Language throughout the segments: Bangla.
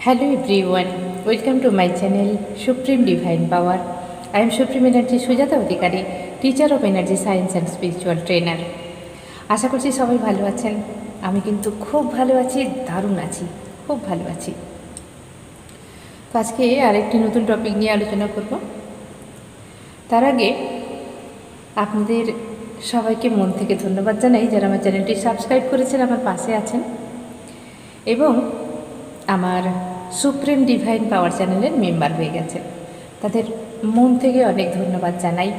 Hello everyone, welcome to my channel Supreme Divine Power. I am Supreme Energy Sujata Adhikari, teacher of energy science and spiritual trainer. আশা করছি সবাই ভালো আছেন। আমি কিন্তু খুব ভালো আছি, দারুণ আছি, খুব ভালো আছি। তো আজকে আরেকটি নতুন টপিক নিয়ে আলোচনা করব। তার আগে আপনাদের সবাইকে মন থেকে ধন্যবাদ জানাই যারা আমার চ্যানেলটি সাবস্ক্রাইব করেছেন, আমার পাশে আছেন এবং আমার সুপ্রিম ডিভাইন পাওয়ার চ্যানেলের মেম্বার হয়ে গেছে। তাদের মন থেকে অনেক ধন্যবাদ জানাই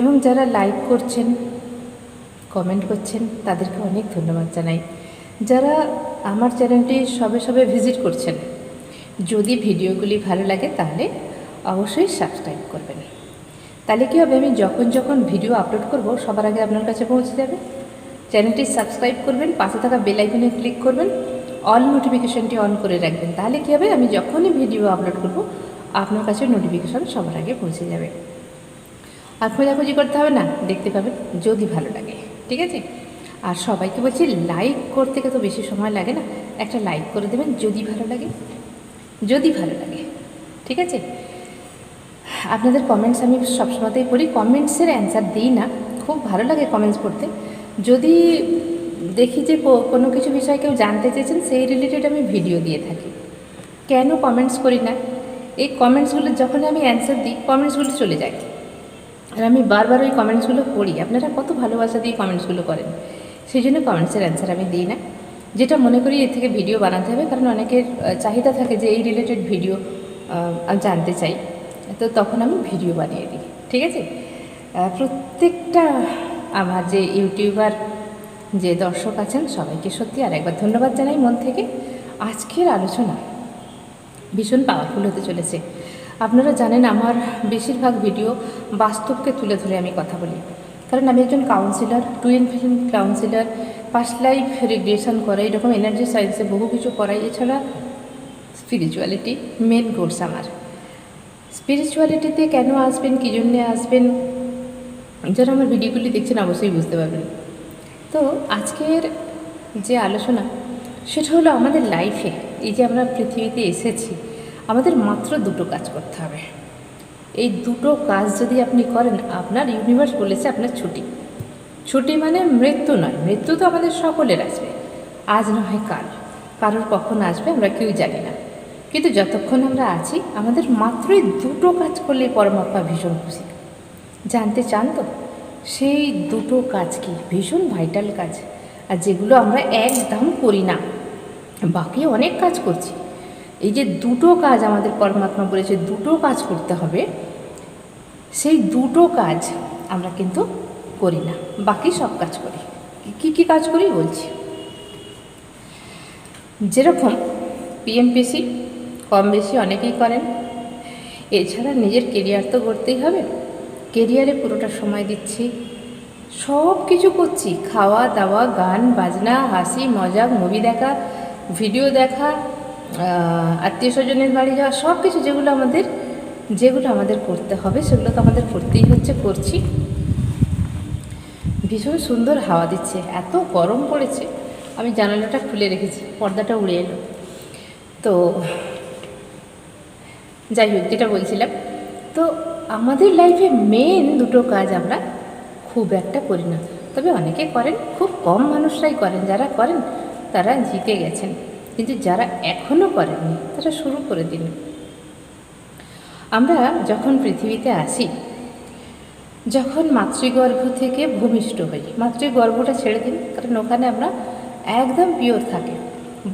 এবং যারা লাইক করছেন, কমেন্ট করছেন, তাদেরকে অনেক ধন্যবাদ জানাই। যারা আমার চ্যানেলটি সবে সবে ভিজিট করছেন, যদি ভিডিওগুলি ভালো লাগে তাহলে অবশ্যই সাবস্ক্রাইব করবেন। তাহলে কী হবে, আমি যখন যখন ভিডিও আপলোড করব সবার আগে আপনার কাছে পৌঁছে যাবে। চ্যানেলটি সাবস্ক্রাইব করবেন, পাশে থাকা বেল আইকনে ক্লিক করবেন, অল নোটিফিকেশানটি অন করে রাখবেন। তাহলে কী হবে, আমি যখনই ভিডিও আপলোড করব আপনার কাছে নোটিফিকেশান সবার আগে পৌঁছে যাবে। আর খোঁজাখুঁজি করতে হবে না, দেখতে পাবেন যদি ভালো লাগে। ঠিক আছে? আর সবাইকে বলছি লাইক করতে তো বেশি সময় লাগে না, একটা লাইক করে দেবেন যদি ভালো লাগে, যদি ভালো লাগে। ঠিক আছে? আপনাদের কমেন্টস আমি সবসময়তেই পড়ি, কমেন্টসের অ্যান্সার দিই না, খুব ভালো লাগে কমেন্টস পড়তে। যদি দেখি যে কোনো কিছু বিষয় কেউ জানতে চেয়েছেন, সেই রিলেটেড আমি ভিডিও দিয়ে থাকি। কেন কমেন্টস করি না, এই কমেন্টসগুলো যখন আমি অ্যান্সার দিই কমেন্টসগুলো চলে যায়, আর আমি বারবার ওই কমেন্টসগুলো পড়ি। আপনারা কত ভালোবাসা দিয়ে কমেন্টসগুলো করেন, সেই জন্য কমেন্টসের অ্যান্সার আমি দিই না। যেটা মনে করি এর থেকে ভিডিও বানাতে হবে, কারণ অনেকের চাহিদা থাকে যে এই রিলেটেড ভিডিও জানতে চাই, তো তখন আমি ভিডিও বানিয়ে দিই। ঠিক আছে? প্রত্যেকটা আমার যে ইউটিউবার যে দর্শক আছেন সবাইকে সত্যি আর একবার ধন্যবাদ জানাই মন থেকে। আজকের আলোচনা ভীষণ পাওয়ারফুল হতে চলেছে। আপনারা জানেন আমার বেশিরভাগ ভিডিও বাস্তবকে তুলে ধরে আমি কথা বলি, কারণ আমি একজন councillor, twin flame councillor, past life regression করাই, এরকম এনার্জি সায়েন্সে বহু কিছু করাই। এছাড়া স্পিরিচুয়ালিটি মেন কোর্স আমার। স্পিরিচুয়ালিটিতে কেন আসবেন, কী জন্যে আসবেন, যারা আমার ভিডিওগুলি দেখছেন অবশ্যই বুঝতে পারবেন। তো আজকের যে আলোচনা সেটা হলো আমাদের লাইফে এই যে আমরা পৃথিবীতে এসেছি, আমাদের মাত্র দুটো কাজ করতে হবে। এই দুটো কাজ যদি আপনি করেন, আপনার ইউনিভার্স বলেছে আপনার ছুটি। ছুটি মানে মৃত্যু নয়, মৃত্যু তো আমাদের সকলের আসবে, আজ না হয় কাল, কারোর কখন আসবে আমরা কেউ জানি না। কিন্তু যতক্ষণ আমরা আছি আমাদের মাত্রই দুটো কাজ করলেই পরমাত্মা ভীষণ খুশি। জানতে চান তো সেই দুটো কাজ কি? ভীষণ ভাইটাল কাজ, আর যেগুলো আমরা একদম করি না, বাকি অনেক কাজ করছি। এই যে দুটো কাজ আমাদের পরমাত্মা বলেছে দুটো কাজ করতে হবে, সেই দুটো কাজ আমরা কিন্তু করি না, বাকি সব কাজ করি। কি কি কাজ করি বলছি। যেরকম পিএমপিসি কম বেশি অনেকেই করেন। এছাড়া নিজের কেরিয়ার তো করতেই হবে, কেরিয়ারে পুরোটা সময় দিচ্ছি, সব কিছু করছি, খাওয়া দাওয়া, গান বাজনা, হাসি মজা, মুভি দেখা, ভিডিও দেখা, আত্মীয় স্বজনের বাড়ি যাওয়া, সব কিছু যেগুলো আমাদের করতে হবে সেগুলো তো আমাদের করতেই হচ্ছে, করছি। ভীষণ সুন্দর হাওয়া দিচ্ছে, এত গরম পড়েছে, আমি জানালাটা খুলে রেখেছি, পর্দাটা উড়ে এলো। তো যাই হোক, যেটা বলছিলাম, তো আমাদের লাইফে মেন দুটো কাজ আমরা খুব একটা করি না, তবে অনেকে করেন, খুব কম মানুষরাই করেন। যারা করেন তারা জিতে গেছেন, কিন্তু যারা এখনও করেননি তারা শুরু করে দিন। আমরা যখন পৃথিবীতে আসি, যখন মাতৃগর্ভ থেকে ভূমিষ্ঠ হই, মাতৃগর্ভটা ছেড়ে দিন, কারণ ওখানে আমরা একদম পিওর থাকে,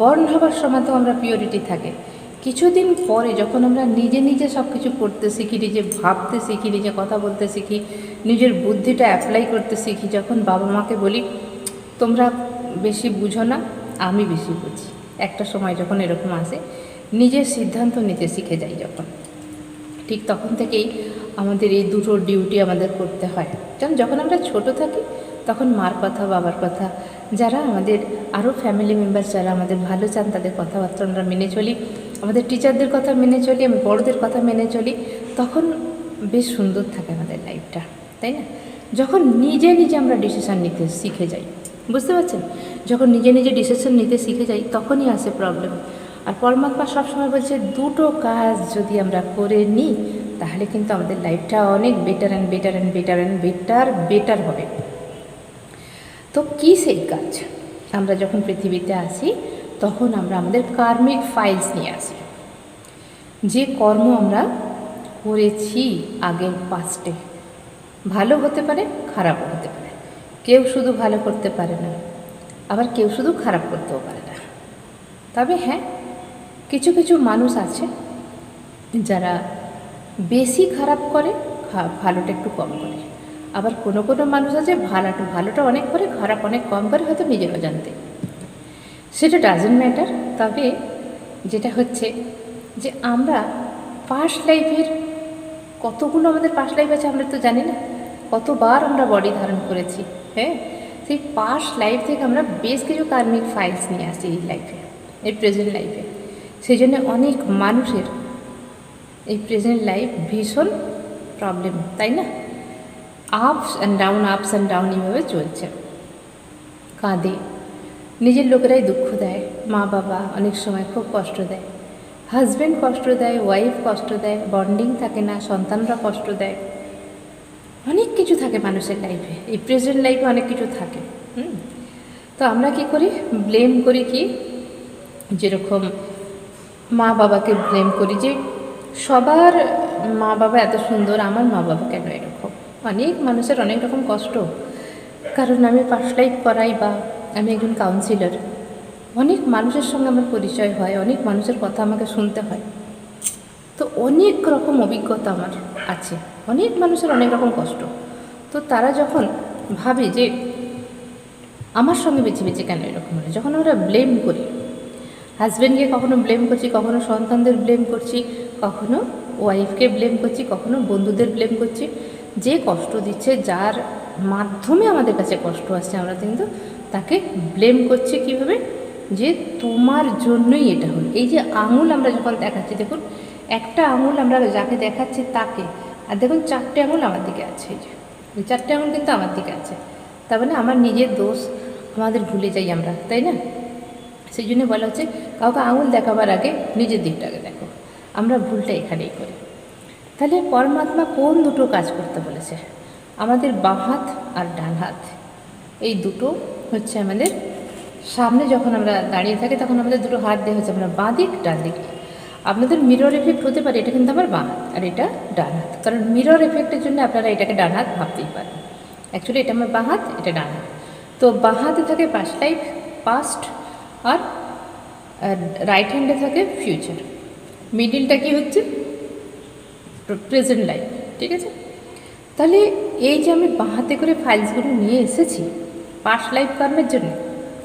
বর্ণ হবার সময় তো আমরা পিওরিটি থাকে। কিছুদিন পরে যখন আমরা নিজে নিজে সব কিছু করতে শিখি, নিজে ভাবতে শিখি, নিজে কথা বলতে শিখি, নিজের বুদ্ধিটা অ্যাপ্লাই করতে শিখি, যখন বাবা মাকে বলি তোমরা বেশি বুঝো না, আমি বেশি বুঝি, একটা সময় যখন এরকম আসে, নিজের সিদ্ধান্ত নিতে শিখে যাই যখন, ঠিক তখন থেকেই আমাদের এই দুটো ডিউটি আমাদের করতে হয়। কারণ যখন আমরা ছোট থাকি তখন মার কথা, বাবার কথা, যারা আমাদের আরও ফ্যামিলি মেম্বার যারা আমাদের ভালো চান তাদের কথাবার্তা আমরা মেনে চলি, আমাদের টিচারদের কথা মেনে চলি, আমি বড়দের কথা মেনে চলি, তখন বেশ সুন্দর থাকে আমাদের লাইফটা, তাই না? যখন নিজে নিজে আমরা ডিসিশান নিতে শিখে যাই, বুঝতে পারছেন, যখন নিজে নিজে ডিসিশন নিতে শিখে যাই তখনই আসে প্রবলেম। আর পরমাত্মা সবসময় বলছে দুটো কাজ যদি আমরা করে নিই তাহলে কিন্তু আমাদের লাইফটা অনেক better and better and better and better better হবে। তো কী সেই কাজ? আমরা যখন পৃথিবীতে আসি তখন আমরা আমাদের কার্মিক ফাইলস নিয়ে আসি, যে কর্ম আমরা করেছি আগের পাস্টে, ভালো হতে পারে খারাপও হতে পারে। কেউ শুধু ভালো করতে পারে না, আবার কেউ শুধু খারাপ করতেও পারে না। তবে হ্যাঁ, কিছু কিছু মানুষ আছে যারা বেশি খারাপ করে, ভালোটা একটু কম করে। আবার কোনো কোনো মানুষ আছে ভালোটা অনেক করে, খারাপ অনেক কম করে, হয়তো নিজের অজান্তে। সেটা ডাজেন্ট ম্যাটার। তবে যেটা হচ্ছে যে আমরা পাস্ট লাইফের কতগুলো আমাদের পাস্ট লাইফ আছে আমরা তো জানি না, কতবার আমরা বডি ধারণ করেছি। হ্যাঁ, সেই পাস্ট লাইফ থেকে আমরা বেশ কিছু কার্মিক ফাইলস নিয়ে আসি এই লাইফে, এই প্রেজেন্ট লাইফে। সেই জন্য অনেক মানুষের এই প্রেজেন্ট লাইফ ভীষণ প্রবলেম, তাই না? আপস অ্যান্ড ডাউন এইভাবে চলছে। কাঁদে, নিজের লোকেরাই দুঃখ দেয়, মা বাবা অনেক সময় খুব কষ্ট দেয়, হাজব্যান্ড কষ্ট দেয়, ওয়াইফ কষ্ট দেয়, বন্ডিং থাকে না, সন্তানরা কষ্ট দেয়, অনেক কিছু থাকে মানুষের লাইফে। এই প্রেজেন্ট লাইফে অনেক কিছু থাকে। তো আমরা কি করি? ব্লেম করি কি? যেরকম মা বাবাকে ব্লেম করি যে সবার মা বাবা এত সুন্দর, আমার মা বাবা কেন এরকম। অনেক মানুষের অনেক রকম কষ্ট। কারণ আমি পাস্ট লাইফ করাই বা আমি একজন কাউন্সিলর, অনেক মানুষের সঙ্গে আমার পরিচয় হয়, অনেক মানুষের কথা আমাকে শুনতে হয়। তো অনেক রকম অভিজ্ঞতা আমার আছে, অনেক মানুষের অনেক রকম কষ্ট। তো তারা যখন ভাবে যে আমার সঙ্গে বেছে বেছে কেন এরকম হলো, যখন আমরা ব্লেম করি, হাজব্যান্ডকে কখনো ব্লেম করছি, কখনো সন্তানদের ব্লেম করছি, কখনো ওয়াইফকে ব্লেম করছি, কখনো বন্ধুদের ব্লেম করছি, যে কষ্ট দিচ্ছে, যার মাধ্যমে আমাদের কাছে কষ্ট আসছে, আমরা কিন্তু তাকে ব্লেম করছি কীভাবে? যে তোমার জন্যই এটা হলো। এই যে আঙুল আমরা যখন দেখাচ্ছি, দেখুন একটা আঙুল আমরা যাকে দেখাচ্ছি তাকে, আর দেখুন 4টে আঙুল আমার দিকে আছে। এই 4টে আঙুল কিন্তু আমার দিকে আছে, তার মানে আমার নিজের দোষ আমাদের ভুলে যাই আমরা, তাই না? সেই জন্য বলা হচ্ছে কাউকে আঙুল দেখাবার আগে নিজের দিকটাকে দেখো। আমরা ভুলটা এখানেই করি। তাহলে পরমাত্মা কোন দুটো কাজ করতে বলেছে? আমাদের বাঁ হাত আর ডান হাত, এই দুটো হচ্ছে আমাদের সামনে। যখন আমরা দাঁড়িয়ে থাকি তখন আমাদের দুটো হাত দেওয়া হচ্ছে, আমরা বাঁ দিক ডান দিক। আপনাদের মিরর এফেক্ট হতে পারে, এটা কিন্তু আমার বাঁ হাত আর এটা ডান হাত, কারণ মিরর এফেক্টের জন্য আপনারা এটাকে ডান হাত ভাবতেই পারেন। অ্যাকচুয়ালি এটা আমার বাঁ হাত, এটা ডান হাত। তো বাঁ হাতে থাকে পাস্ট লাইফ, পাস্ট, আর রাইট হ্যান্ডে থাকে ফিউচার। মিডিলটা কি হচ্ছে? Present life. ঠিক আছে? তাহলে এই যে আমি বাঁ হাতে করে ফাইলসগুলো নিয়ে এসেছি পাস্ট লাইফ কর্মের জন্য,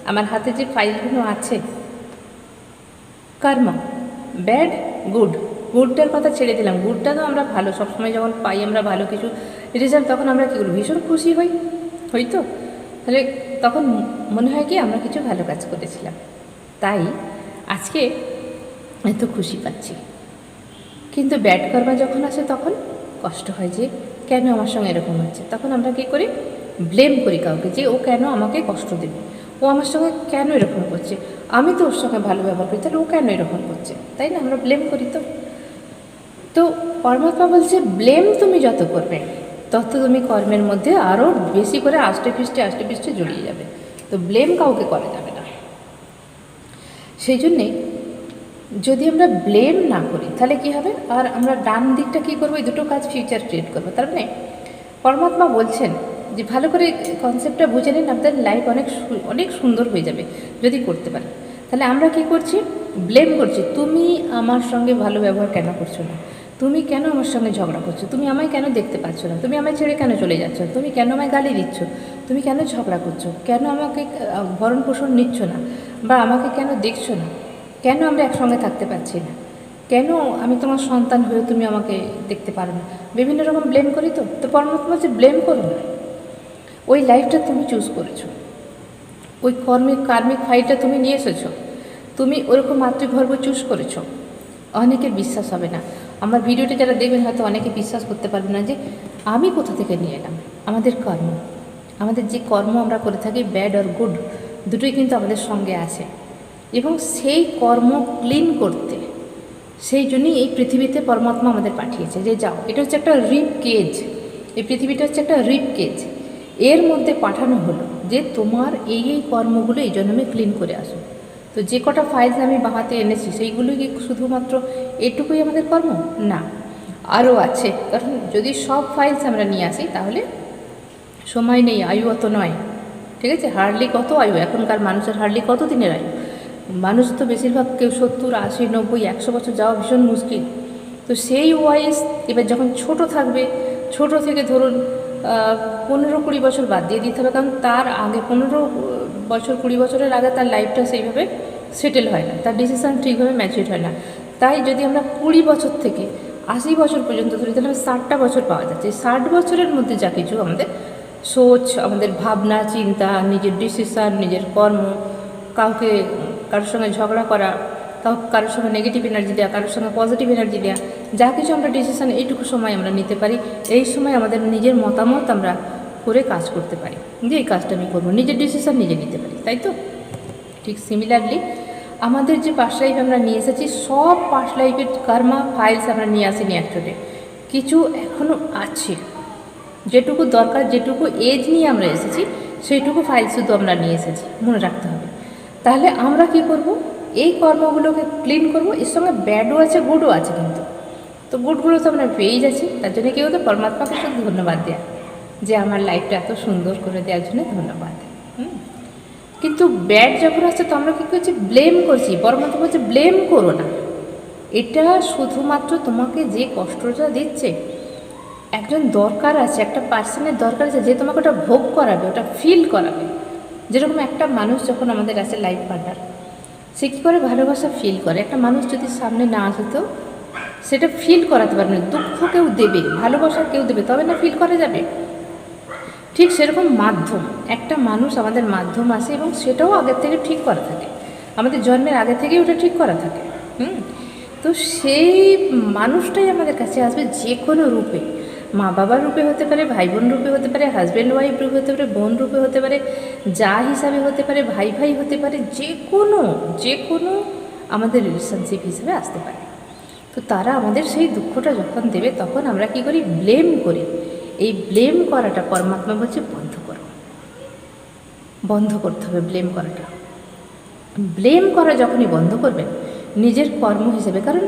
আমার হাতে যে ফাইলগুলো আছে কর্ম, ব্যাড গুড, গুডটার কথা ছেড়ে দিলাম, গুডটা তো আমরা ভালো, সবসময় যখন পাই আমরা ভালো কিছু রেজাল্ট, তখন আমরা কী করি? ভীষণ খুশি হই, হয়তো তাহলে তখন মনে হয় কি আমরা কিছু ভালো কাজ করেছিলাম, তাই আজকে এত খুশি পাচ্ছি। কিন্তু ব্যাড কর্মা যখন আসে তখন কষ্ট হয় যে কেন আমার সঙ্গে এরকম হচ্ছে। তখন আমরা কী করি? ব্লেম করি কাউকে, যে ও কেন আমাকে কষ্ট দেবে, ও আমার সঙ্গে কেন এরকম করছে, আমি তো ওর সঙ্গে ভালো ব্যবহার করি, তাহলে ও কেন এরকম করছে, তাই না? আমরা ব্লেম করি। তো পরমাত্মা বলছে ব্লেম তুমি যত করবে তত তুমি কর্মের মধ্যে আরও বেশি করে আষ্টে পৃষ্ঠে জড়িয়ে যাবে। তো ব্লেম কাউকে করা যাবে না। সেই জন্যে যদি আমরা ব্লেম না করি তাহলে কী হবে? আর আমরা ডান দিকটা কী করবো? এই দুটো কাজ ফিউচার ক্রিয়েট করবো। তার মানে পরমাত্মা বলছেন যে ভালো করে কনসেপ্টটা বুঝে নিন, আপনাদের লাইফ অনেক সুন্দর হয়ে যাবে যদি করতে পারেন। তাহলে আমরা কি করছি? ব্লেম করছি, তুমি আমার সঙ্গে ভালো ব্যবহার কেন করছো না, তুমি কেন আমার সঙ্গে ঝগড়া করছো, তুমি আমায় কেন দেখতে পাচ্ছ না, তুমি আমায় ছেড়ে কেন চলে যাচ্ছ, তুমি কেন আমায় গালি দিচ্ছ, তুমি কেন ঝগড়া করছো, কেন আমাকে ভরণ পোষণ নিচ্ছ না, বা আমাকে কেন দেখছো না, কেন আমরা একসঙ্গে থাকতে পারছি না, কেন আমি তোমার সন্তান হয়েও তুমি আমাকে দেখতে পারো না। বিভিন্ন রকম ব্লেম করি। তো পরমাত্মা হচ্ছে ব্লেম করো না, ওই লাইফটা তুমি চুজ করেছো, ওই কার্মিক ফাইলটা তুমি নিয়ে এসেছো, তুমি ওরকম মাতৃগর্ভ চুজ করেছো। অনেকের বিশ্বাস হবে না, আমার ভিডিওটা যারা দেখবেন হয়তো অনেকে বিশ্বাস করতে পারবে না যে আমি কোথা থেকে নিয়ে এলাম। আমাদের কর্ম, আমাদের যে কর্ম আমরা করে থাকি ব্যাড আর গুড দুটোই কিন্তু আমাদের সঙ্গে আসে। এবং সেই কর্ম ক্লিন করতে সেই জন্যই এই পৃথিবীতে পরমাত্মা আমাদের পাঠিয়েছে যে যাও, এটা হচ্ছে একটা রিপ কেজ, এই পৃথিবীটা হচ্ছে একটা রিপ কেজ, এর মধ্যে পাঠানো হলো যে তোমার এই কর্মগুলো এই জন্মে ক্লিন করে আসো। তো যে কটা ফাইলস আমি বাঁহাতে এনেছি সেইগুলোই কি শুধুমাত্র এটুকুই আমাদের কর্ম? না, আরও আছে। কারণ যদি সব ফাইলস আমরা নিয়ে আসি তাহলে সময় নেই, আয়ু অত নয়, ঠিক আছে? হার্ডলি কত আয়ু এখনকার মানুষের, হার্ডলি কত দিনের আয়ু? মানুষ তো বেশিরভাগ কেউ 70, 80, 90, 100 বছর যাওয়া ভীষণ মুশকিল। তো সেই ওয়াইজ এবার যখন ছোট থাকবে, ছোট থেকে ধরুন 15-20 বছর বাদ দিয়ে দিতে হবে, কারণ তার আগে 15 বছর 20 বছরের আগে তার লাইফটা সেইভাবে সেটেল হয় না, তার ডিসিশান ঠিকভাবে ম্যাচিউর হয় না। তাই যদি আমরা 20 বছর থেকে 80 বছর পর্যন্ত ধরি তাহলে 60টা বছর পাওয়া যাচ্ছে। 60 বছরের মধ্যে যা কিছু আমাদের সোচ, আমাদের ভাবনা চিন্তা, নিজের ডিসিশান, নিজের কর্ম, কারোর সঙ্গে ঝগড়া করা, কারোর সঙ্গে নেগেটিভ এনার্জি দেওয়া, কারোর সঙ্গে পজিটিভ এনার্জি দেওয়া, যা কিছু আমরা ডিসিশান এইটুকু সময় আমরা নিতে পারি। এই সময় আমাদের নিজের মতামত আমরা করে কাজ করতে পারি, যে এই কাজটা আমি করবো, নিজের ডিসিশান নিজে নিতে পারি, তাই তো? ঠিক সিমিলারলি আমাদের যে পাস্ট লাইফ আমরা নিয়ে এসেছি, সব পাস্ট লাইফের কর্মা ফাইলস আমরা নিয়ে আসিনি অ্যাকচুয়ালি, কিছু এখনও আছে। যেটুকু দরকার, যেটুকু এজ নিয়ে আমরা এসেছি সেইটুকু ফাইল শুধু আমরা নিয়ে এসেছি, মনে রাখতে হবে। তাহলে আমরা কি করব? এই কর্মগুলোকে ক্লিন করব। এর সঙ্গে ব্যাডও আছে, গুডও আছে, কিন্তু তো গুডগুলো তো আমরা পেয়েই যাচ্ছি। তার জন্য কি হতো? পরমাত্মাকে শুধু ধন্যবাদ দেওয়া, যে আমার লাইফটা এত সুন্দর করে দেওয়ার জন্য ধন্যবাদ। কিন্তু ব্যাড যখন আসছে তো আমরা কী করছি? ব্লেম করছি। পরমাত্মা বলছে ব্লেম করো না, এটা শুধুমাত্র তোমাকে যে কষ্টটা দিচ্ছে, একজন দরকার আছে, একটা পার্সনের দরকার আছে যে তোমাকে ওটা ভোগ করাবে, ওটা ফিল করাবে। যেরকম একটা মানুষ যখন আমাদের আছে লাইফ পার্টনার, সে কী করে? ভালোবাসা ফিল করে। একটা মানুষ যদি সামনে না আসে তো সেটা ফিল করাতে পারবে না। দুঃখ কেউ দেবে, ভালোবাসা কেউ দেবে, তবে না ফিল করা যাবে। ঠিক সেরকম মাধ্যম, একটা মানুষ আমাদের মাধ্যম আসে এবং সেটাও আগের থেকে ঠিক করা থাকে, আমাদের জন্মের আগে থেকেই ওটা ঠিক করা থাকে। তো সেই মানুষটাই আমাদের কাছে আসবে যে কোনো রূপে, মা বাবার রূপে হতে পারে, ভাই বোন রূপে হতে পারে, হাজব্যান্ড ওয়াইফ রূপে হতে পারে, বোন রূপে হতে পারে, যা হিসাবে হতে পারে, ভাই ভাই হতে পারে, যে কোনো আমাদের রিলেশনশিপ হিসেবে আসতে পারে। তো তারা আমাদের সেই দুঃখটা যখন দেবে তখন আমরা কি করি? ব্লেম করি। এই ব্লেম করাটা পরমাত্মা বলছে বন্ধ করো, বন্ধ করতে হবে ব্লেম করাটা। ব্লেম করা যখনই বন্ধ করবেন নিজের কর্ম হিসেবে, কারণ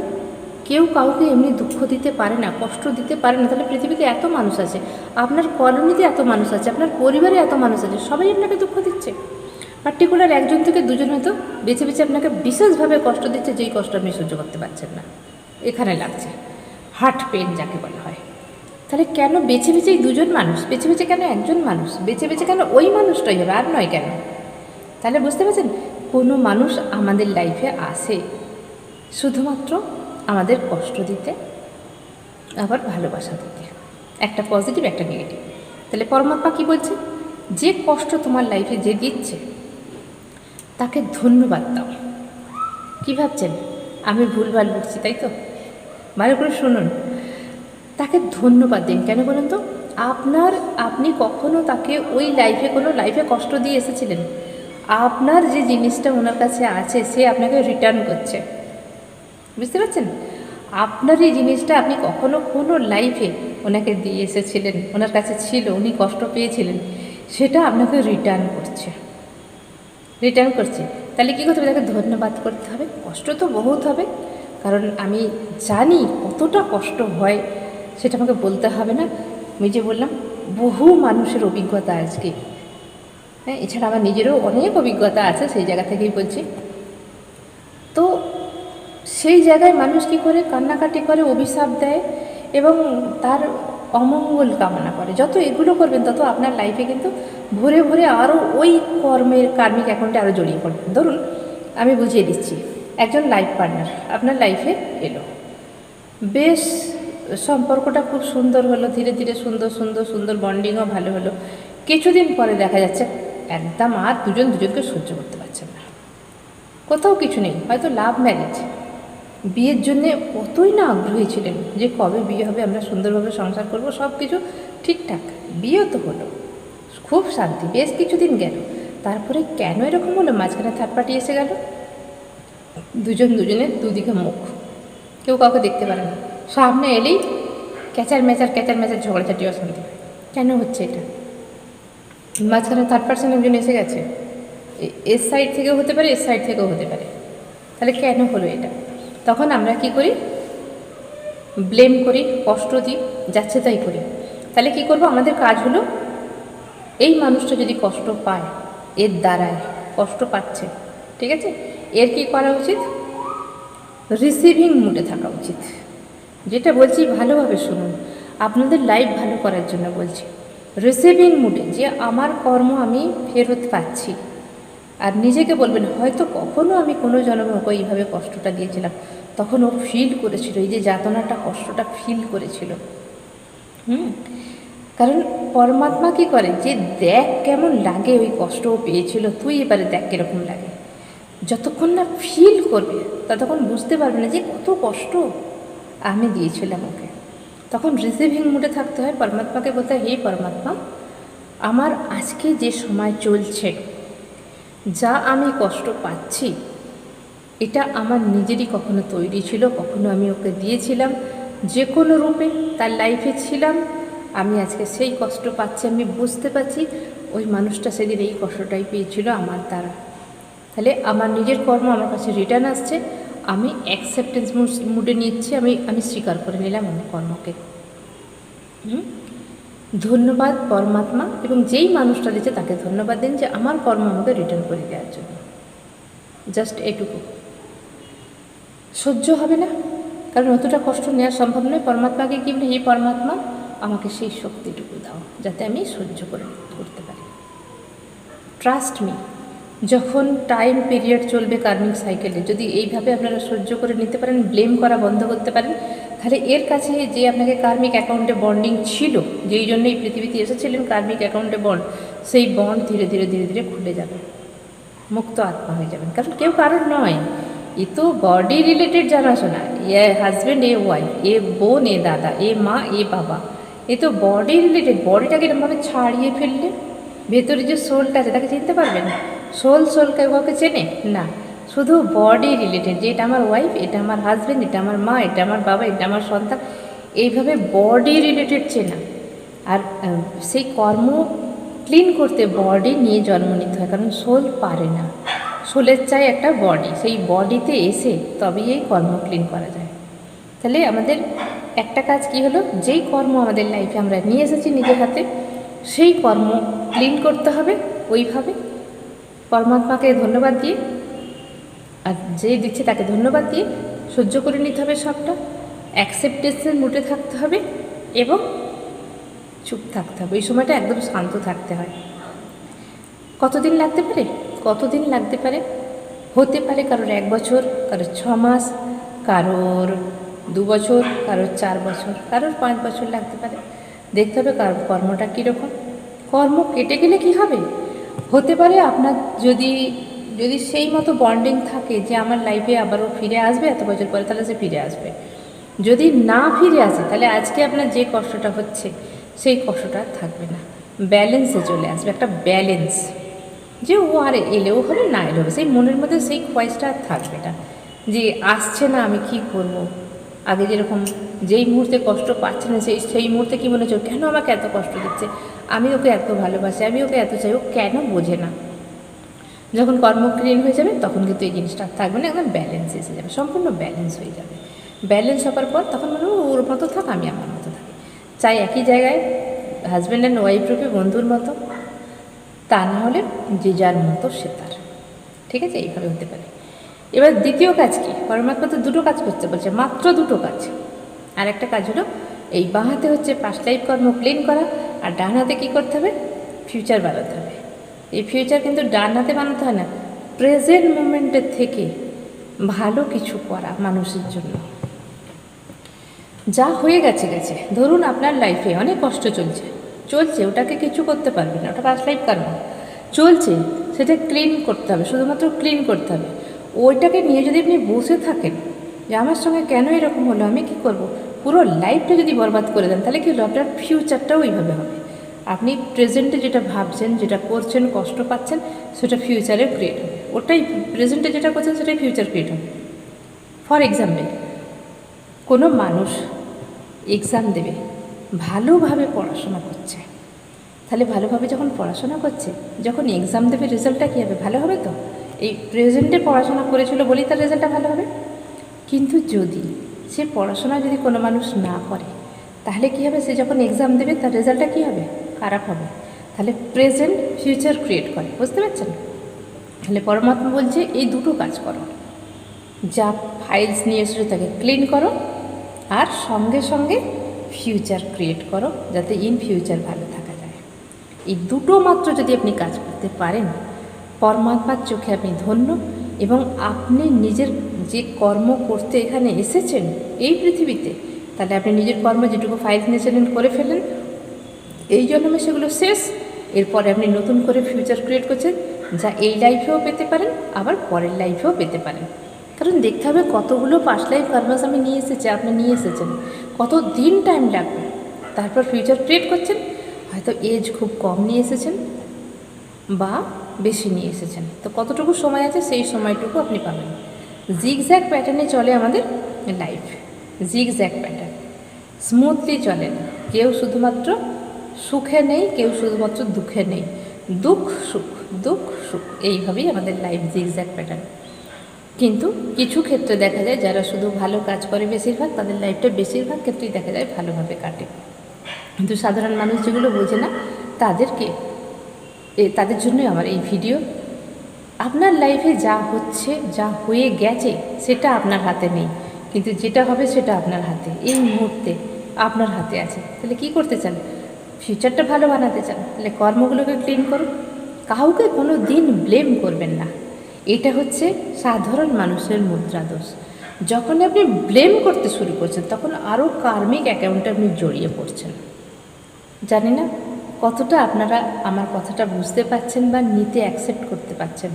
কেউ কাউকে এমনি দুঃখ দিতে পারে না, কষ্ট দিতে পারে না। তাহলে পৃথিবীতে এত মানুষ আছে, আপনার কলোনিতে এত মানুষ আছে, আপনার পরিবারে এত মানুষ আছে, সবাই আপনাকে দুঃখ দিচ্ছে। পার্টিকুলার একজন থেকে দুজন হয়তো বেছে বেছে আপনাকে বিশেষভাবে কষ্ট দিচ্ছে, যেই কষ্ট আপনি সহ্য করতে পারছেন না, এখানে লাগছে, হার্ট পেন যাকে বলা হয়। তাহলে কেন বেছে বেছেই দুজন মানুষ? বেছে বেছে কেন একজন মানুষ? বেছে বেছে কেন ওই মানুষটাই হবে, আর নয় কেন? তাহলে বুঝতে পারছেন, কোনো মানুষ আমাদের লাইফে আসে শুধুমাত্র আমাদের কষ্ট দিতে, আবার ভালোবাসা দিতে, একটা পজিটিভ একটা নেগেটিভ। তাহলে পরমাত্মা কী বলছে? যে কষ্ট তোমার লাইফে যে দিচ্ছে তাকে ধন্যবাদ দাও। কী ভাবছেন আমি ভুলভাল বলছি, তাই তো? ভালো করে শুনুন, তাকে ধন্যবাদ দিন। কেন বলুন তো? আপনি কখনো তাকে ওই কোনো লাইফে কষ্ট দিয়ে এসেছিলেন, আপনার যে জিনিসটা ওনার কাছে আছে সে আপনাকে রিটার্ন করছে, বুঝতে পারছেন? আপনার এই জিনিসটা আপনি কখনো কোনো লাইফে ওনাকে দিয়ে এসেছিলেন, ওনার কাছে ছিল, উনি কষ্ট পেয়েছিলেন, সেটা আপনাকে রিটার্ন করছে। তাহলে কী করতে হবে? তাকে ধন্যবাদ করতে হবে। কষ্ট তো বহুত হবে, কারণ আমি জানি কতটা কষ্ট হয়, সেটা আমাকে বলতে হবে না। আমি যে বললাম বহু মানুষের অভিজ্ঞতা আজকে, হ্যাঁ, এছাড়া আমার নিজেরও অনেক অভিজ্ঞতা আছে, সেই জায়গা থেকেই বলছি। তো সেই জায়গায় মানুষ কী করে? কান্নাকাটি করে, অভিশাপ দেয় এবং তার অমঙ্গল কামনা করে। যত এগুলো করবেন তত আপনার লাইফে কিন্তু ভরে ভরে আরও ওই কার্মিক অ্যাকাউন্টে আরও জড়িয়ে পড়বেন। ধরুন আমি বুঝিয়ে দিচ্ছি, একজন লাইফ পার্টনার আপনার লাইফে এলো, বেশ সম্পর্কটা খুব সুন্দর হলো, ধীরে ধীরে সুন্দর বন্ডিংও ভালো হলো। কিছুদিন পরে দেখা যাচ্ছে একদম আর দুজনকে সহ্য করতে পারছেন না, কোথাও কিছু নেই, হয়তো লাভ ম্যারেজ, বিয়ের জন্যে কতই না আগ্রহী ছিলেন যে কবে বিয়ে হবে, আমরা সুন্দরভাবে সংসার করব, সব কিছু ঠিকঠাক, বিয়ে তো হলো, খুব শান্তি, বেশ কিছুদিন গেল। তারপরে কেন এরকম হলো? মাঝখানে থার্ড পার্টি এসে গেল, দুজন দুজনের দুদিকে মুখ, কেউ কাউকে দেখতে পারে না, সামনে এলেই ক্যাচার ম্যাচার ঝগড়াঝাটি অশান্তি। কেন হচ্ছে এটা? মাঝখানে থার্ড পার্সন একজন এসে গেছে, এর সাইড থেকেও হতে পারে, এর সাইড থেকেও হতে পারে। তাহলে কেন হলো এটা? তখন আমরা কি করি? ব্লেম করি, কষ্ট দিই, যাচ্ছে তাই করি। তাহলে কি করব? আমাদের কাজ হলো, এই মানুষটা যদি কষ্ট পায়, এর দ্বারায় কষ্ট পাচ্ছে, ঠিক আছে, এর কি করা উচিত? রিসিভিং মুডে থাকা উচিত। যেটা বলছি ভালোভাবে শুনুন, আপনাদের লাইফ ভালো করার জন্য বলছি। রিসিভিং মুডে, যে আমার কর্ম আমি ফেরত পাচ্ছি। আর নিজেকে বলবেন, হয়তো কখনো আমি কোনো জন্মে ওকে এইভাবে কষ্টটা দিয়েছিলাম, তখন ও ফিল করেছিল, এই যে যাতনাটা, কষ্টটা ফিল করেছিল। কারণ পরমাত্মা কী করে, যে দেখ কেমন লাগে ওই কষ্ট ও পেয়েছিল, তুই এবারে দেখ কীরকম লাগে। যতক্ষণ না ফিল করবে ততক্ষণ বুঝতে পারবে না যে কত কষ্ট আমি দিয়েছিলাম ওকে। তখন রিসিভিং মুডে থাকতে হয়, পরমাত্মাকে বলতে হয়, হে পরমাত্মা, আমার আজকে যে সময় চলছে, যা আমি কষ্ট পাচ্ছি, এটা আমার নিজেরই কখনো তৈরি ছিল, কখনো আমি ওকে দিয়েছিলাম, যে কোনো রূপে তার লাইফে ছিলাম, আমি আজকে সেই কষ্ট পাচ্ছি। আমি বুঝতে পারছি ওই মানুষটা সেদিন এই কষ্টটাই পেয়েছিল আমার দ্বারা। তাহলে আমার নিজের কর্ম আমার কাছে রিটার্ন আসছে, আমি অ্যাকসেপ্টেন্স মুডে নিচ্ছি, আমি স্বীকার করে নিলাম আমার কর্মকে। ধন্যবাদ পরমাত্মা, এবং যেই মানুষটা দিচ্ছে তাকে ধন্যবাদ দিন যে আমার কর্ম আমাকে রিটার্ন করে দেওয়ার জন্য। জাস্ট এটুকু। সহ্য হবে না, কারণ অতটা কষ্ট নেওয়া সম্ভব নয়। পরমাত্মাকে কি বলে, হে পরমাত্মা, আমাকে সেই শক্তিটুকু দাও যাতে আমি সহ্য করতে পারি। ট্রাস্ট মি, যখন টাইম পিরিয়ড চলবে কার্মিক সাইকেলে, যদি এইভাবে আপনারা সহ্য করে নিতে পারেন, ব্লেম করা বন্ধ করতে পারেন, তাহলে এর কাছে যে আপনাকে কার্মিক অ্যাকাউন্টে বন্ডিং ছিল, যেই জন্য এই পৃথিবীতে এসেছিলেন কার্মিক অ্যাকাউন্টে বন্ড, সেই বন্ড ধীরে ধীরে ধীরে ধীরে খুলে যাবে, মুক্ত আত্মা হয়ে যাবেন। কারণ কেউ কারোর নয়, এ তো বডি রিলেটেড জানাশোনা। এ হাজব্যান্ড, এ ওয়াইফ, এ বোন, এ দাদা, এ মা, এ বাবা, এ তো বডি রিলেটেড। বডিটাকে এরকমভাবে ছাড়িয়ে ফেললে ভেতরে যে সোলটা আছে তাকে চিনতে পারবেন? সোলকে কাউকে চেনে না, শুধু বডি রিলেটেড, যে এটা আমার ওয়াইফ, এটা আমার হাজব্যান্ড, এটা আমার মা, এটা আমার বাবা, এটা আমার সন্তান, এইভাবে বডি রিলেটেড চেনা। আর সেই কর্ম ক্লিন করতে বডি নিয়ে জন্ম নিতে হয়, কারণ সোল পারে না। সোলের চাই একটা বডি, সেই বডিতে এসে তবেই এই কর্ম ক্লিন করা যায়। তাহলে আমাদের একটা কাজ কি হলো, যেই কর্ম আমাদের লাইফে আমরা নিয়ে এসেছি নিজের হাতে, সেই কর্ম ক্লিন করতে হবে ওইভাবে, পরমাত্মাকে ধন্যবাদ দিয়ে, আর যে দিচ্ছে তাকে ধন্যবাদ দিয়ে সহ্য করে নিতে হবে সবটা, অ্যাকসেপ্টেন্সের মুডে থাকতে হবে এবং চুপ থাকতে হবে। এই সময়টা একদম শান্ত থাকতে হয়। কতদিন লাগতে পারে? কতদিন লাগতে পারে? হতে পারে কারোর 1 বছর, কারোর 6 মাস, কারোর 2 বছর, কারোর 4 বছর, কারোর 5 বছর লাগতে পারে। দেখতে হবে কারোর কর্মটা কীরকম। কর্ম কেটে গেলে কি হবে? হতে পারে আপনার যদি সেই মতো বন্ডিং থাকে যে আমার লাইফে আবারও ফিরে আসবে এত বছর পরে, তাহলে সে ফিরে আসবে। যদি না ফিরে আসে, তাহলে আজকে আপনার যে কষ্টটা হচ্ছে সেই কষ্টটা থাকবে না, ব্যালেন্সে চলে আসবে, একটা ব্যালেন্স, যে ও আর এলেও হবে, না এলেও হবে, সেই মনের মধ্যে সেই খোয়াইশটা আর থাকবে না যে আসছে না আমি কি করব। আগে যেরকম যেই মুহূর্তে কষ্ট পাচ্ছে না, সেই মুহূর্তে কী মনে হচ্ছে, কেন আমাকে এত কষ্ট দিচ্ছে, আমি ওকে এত ভালোবাসি, আমি ওকে এত চাই, ও কেন বোঝে না। যখন কর্ম ক্লিন হয়ে যাবে তখন কিন্তু এই জিনিসটা থাকবে না, একদম ব্যালেন্স এসে যাবে, সম্পূর্ণ ব্যালেন্স হয়ে যাবে। ব্যালেন্স হওয়ার পর তখন মনে হয় ওর মতো থাক, আমি আমার মতো থাকি, চাই একই জায়গায় হাজব্যান্ড অ্যান্ড ওয়াইফ রূপে বন্ধুর মতো, তা না হলে যে যার মতো সে তার। ঠিক আছে, এইভাবে হতে পারে। এবার দ্বিতীয় কাজ কি? পরমাত্মা তো 2টো কাজ করতে বলছে, মাত্র 2টো কাজ। আর একটা কাজ হলো এই বাঁ হাতে হচ্ছে পাস্ট লাইফ কর্ম ক্লিন করা, আর ডান হাতে কী করতে হবে? ফিউচার বানাতে হবে। এই ফিউচার কিন্তু ডান হাতে বানাতে হয় না, প্রেজেন্ট মোমেন্টের থেকে ভালো কিছু করা মানুষের জন্য। যা হয়ে গেছে গেছে। ধরুন আপনার লাইফে অনেক কষ্ট চলছে, ওটাকে কিছু করতে পারবে না, ওটা পাস্ট লাইফ কর্ম চলছে, সেটা ক্লিন করতে হবে, শুধুমাত্র ক্লিন করতে হবে। ওইটাকে নিয়ে যদি আপনি বসে থাকেন যে আমার সঙ্গে কেন এরকম হলো, আমি কি করব, পুরো লাইফটা যদি বরবাদ করে দেন, তাহলে কি হলো, আপনার ফিউচারটাও ওইভাবে হবে। আপনি প্রেজেন্টে যেটা ভাবছেন, যেটা করছেন, কষ্ট পাচ্ছেন, সেটা ফিউচারে ক্রিয়েট হবে। ওটাই প্রেজেন্টে যেটা করছেন সেটাই ফিউচার ক্রিয়েট হবে। ফর এক্সাম্পল, কোনো মানুষ এক্সাম দেবে, ভালোভাবে পড়াশোনা করছে, তাহলে ভালোভাবে যখন পড়াশোনা করছে, যখন এক্সাম দেবে রেজাল্টটা কী হবে? ভালো হবে তো। এই প্রেজেন্টে পড়াশোনা করেছিল বলেই তার রেজাল্টটা ভালো হবে। কিন্তু যদি সে পড়াশোনা যদি কোনো মানুষ না করে, তাহলে কী হবে? সে যখন এক্সাম দেবে তার রেজাল্টটা কী হবে? খারাপ হবে। তাহলে প্রেজেন্ট ফিউচার ক্রিয়েট করে, বুঝতে পারছেন? তাহলে পরমাত্মা বলছে এই দুটো কাজ করো, যা ফাইলস নিয়ে এসেছো তাকে ক্লিন করো, আর সঙ্গে সঙ্গে ফিউচার ক্রিয়েট করো, যাতে ইন ফিউচার ভালো থাকা যায়। এই দুটো মাত্র যদি আপনি কাজ করতে পারেন, পরমাত্মার চোখে আপনি ধন্য, এবং আপনি নিজের যে কর্ম করতে এখানে এসেছেন এই পৃথিবীতে, তাহলে আপনি নিজের কর্ম যেটুকু ফাইল নিয়েছিলেন করে ফেলেন, এই জন্মে সেগুলো শেষ। এরপরে আপনি নতুন করে ফিউচার ক্রিয়েট করছেন, যা এই লাইফেও পেতে পারেন, আবার পরের লাইফেও পেতে পারেন। কারণ দেখতে হবে কতগুলো পাস্ট লাইফ কর্মাস আমি নিয়ে এসেছি, আপনি নিয়ে এসেছেন, কত দিন টাইম লাগবে। তারপর ফিউচার ক্রিয়েট করছেন, হয়তো এজ খুব কম নিয়ে এসেছেন বা বেশি নিয়ে এসেছেন, তো কতটুকু সময় আছে সেই সময়টুকু আপনি পাবেন। জিগজ্যাগ প্যাটার্নে চলে আমাদের লাইফ, জিগজ্যাগ প্যাটার্ন, স্মুথলি চলে না। কেউ শুধুমাত্র সুখে নেই, কেউ শুধুমাত্র দুঃখে নেই, দুঃখ সুখ, দুঃখ সুখ, এইভাবেই আমাদের লাইফ জিগজ্যাগ প্যাটার্ন। কিন্তু কিছু ক্ষেত্রে দেখা যায় যারা শুধু ভালো কাজ করে বেশিরভাগ, তাদের লাইফটা বেশিরভাগ ক্ষেত্রেই দেখা যায় ভালোভাবে কাটে। কিন্তু সাধারণ মানুষ যেগুলো বোঝে না, তাদের জন্যই আমার এই ভিডিও। আপনার লাইফে যা হচ্ছে, যা হয়ে গেছে, সেটা আপনার হাতে নেই, কিন্তু যেটা হবে সেটা আপনার হাতে, এই মুহূর্তে আপনার হাতে আছে। তাহলে কী করতে চান? ফিউচারটা ভালো বানাতে চান, তাহলে কর্মগুলোকে ক্লিন করুন। কাউকে কোনো দিন ব্লেম করবেন না, এটা হচ্ছে সাধারণ মানুষের মুদ্রা দোষ। যখন আপনি ব্লেম করতে শুরু করছেন, তখন আরও কার্মিক অ্যাকাউন্টে আপনি জড়িয়ে পড়ছেন। জানি না কতটা আপনারা আমার কথাটা বুঝতে পারছেন বা নিতে অ্যাকসেপ্ট করতে পারছেন।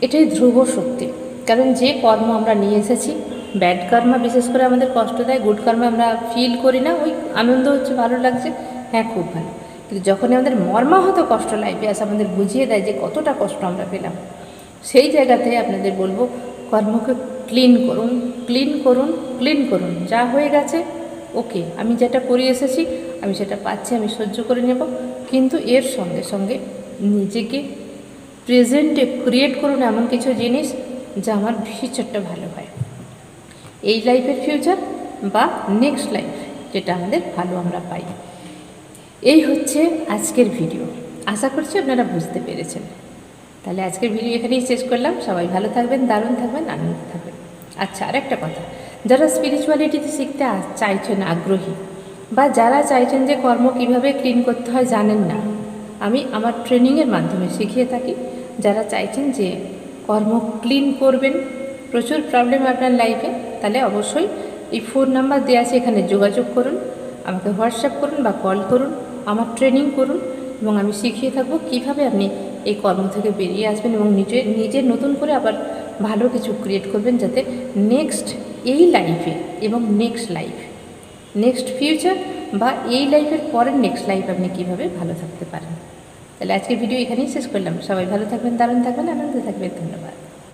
এটাই ধ্রুব সত্যি। কারণ যে কর্ম আমরা নিয়ে এসেছি, ব্যাড কর্মা বিশেষ করে আমাদের কষ্ট দেয়, গুড কর্মা আমরা ফিল করি না, ওই আনন্দ হচ্ছে, ভালো লাগছে, হ্যাঁ খুব ভালো। কিন্তু যখন আমাদের মর্মাহত কষ্ট লাইফে আসে, আমাদের বুঝিয়ে দেয় যে কতটা কষ্ট আমরা পেলাম, সেই জায়গাতে আপনাদের বলবো কর্মকে ক্লিন করুন, ক্লিন করুন, ক্লিন করুন। যা হয়ে গেছে ওকে, আমি যেটা করে এসেছি আমি সেটা পাচ্ছি, আমি সহ্য করে নেব। কিন্তু এর সঙ্গে সঙ্গে নিজেকে প্রেজেন্টে ক্রিয়েট করুন এমন কিছু জিনিস যা আমার ফিউচারটা ভালো হয়, এই লাইফের ফিউচার বা নেক্সট লাইফ, যেটা আমাদের ভালো আমরা পাই। এই হচ্ছে আজকের ভিডিও। আশা করছি আপনারা বুঝতে পেরেছেন। তাহলে আজকের ভিডিও এখানেই শেষ করলাম। সবাই ভালো থাকবেন, দারুণ থাকবেন, আনন্দ থাকবেন। আচ্ছা, আরেকটা কথা, যারা স্পিরিচুয়ালিটিতে শিখতে চাইছেন, আগ্রহী, বা যারা চাইছেন যে কর্ম কিভাবে ক্লিন করতে হয় জানেন না, আমি আমার ট্রেনিংয়ের মাধ্যমে শিখিয়ে থাকি। যারা চাইছেন যে কর্ম ক্লিন করবেন, প্রচুর প্রবলেম আপনার লাইফে, তাহলে অবশ্যই এই ফোন নাম্বার দেওয়া আছে, এখানে যোগাযোগ করুন, আমাকে হোয়াটসঅ্যাপ করুন বা কল করুন, আমার ট্রেনিং করুন, এবং আমি শিখিয়ে থাকবো কীভাবে আপনি এই কর্ম থেকে বেরিয়ে আসবেন এবং নিজে নতুন করে আবার ভালো কিছু ক্রিয়েট করবেন, যাতে নেক্সট এই লাইফে এবং নেক্সট লাইফ, নেক্সট ফিউচার বা এই লাইফের পরের নেক্সট লাইফ আপনি কীভাবে ভালো থাকতে পারেন। তাহলে আজকের ভিডিও এখানেই শেষ করলাম। সবাই ভালো থাকবেন, দারুণ থাকবেন, আনন্দে থাকবেন। ধন্যবাদ।